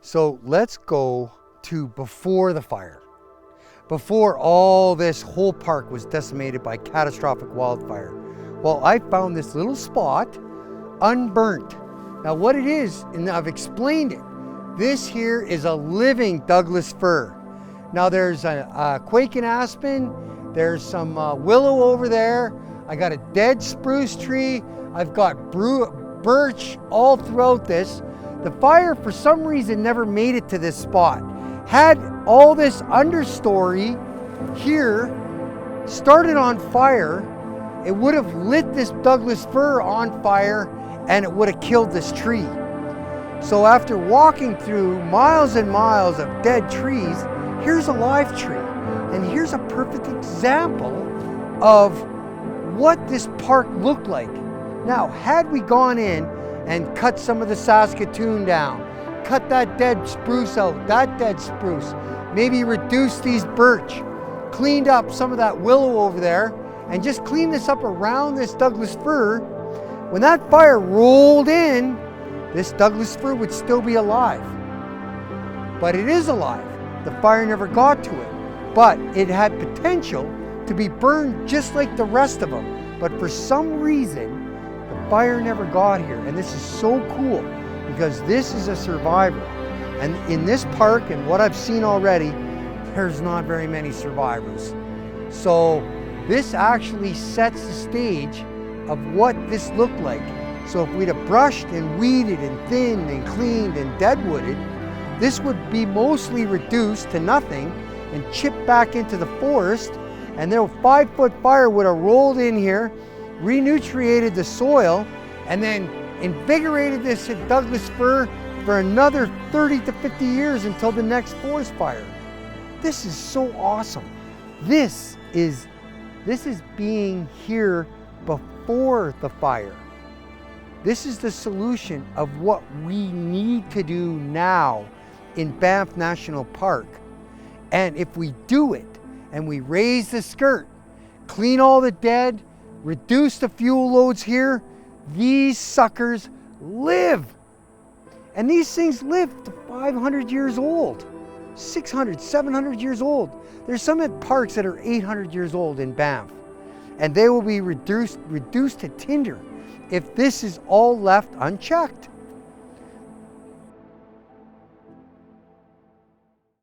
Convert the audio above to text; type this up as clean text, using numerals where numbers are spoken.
So let's go to before the fire. Before all this whole park was decimated by catastrophic wildfire. Well, I found this little spot unburnt. Now what it is, and I've explained it, this here is a living Douglas fir. Now there's a quaking aspen, there's some willow over there, I got a dead spruce tree, I've got birch all throughout this. The fire for some reason never made it to this spot. Had all this understory here started on fire, it would have lit this Douglas fir on fire and it would have killed this tree. So after walking through miles and miles of dead trees, here's a live tree. And here's a perfect example of what this park looked like. Now, had we gone in and cut some of the Saskatoon down, cut that dead spruce out, that dead spruce, maybe reduce these birch, cleaned up some of that willow over there, and just clean this up around this Douglas fir, when that fire rolled in, this Douglas fir would still be alive. But it is alive. The fire never got to it. But it had potential to be burned just like the rest of them. But for some reason, the fire never got here. And this is so cool because this is a survivor. And in this park and what I've seen already, there's not very many survivors. So this actually sets the stage of what this looked like. So if we'd have brushed and weeded and thinned and cleaned and deadwooded, this would be mostly reduced to nothing and chipped back into the forest, and their 5-foot fire would have rolled in here, renutriated the soil, and then invigorated this Douglas fir for another 30 to 50 years until the next forest fire. This is so awesome. This is being here before the fire. This is the solution of what we need to do now in Banff National Park. And if we do it and we raise the skirt, clean all the dead, reduce the fuel loads here, these suckers live. And these things live to 500 years old, 600, 700 years old. There's some at parks that are 800 years old in Banff. And they will be reduced to tinder if this is all left unchecked.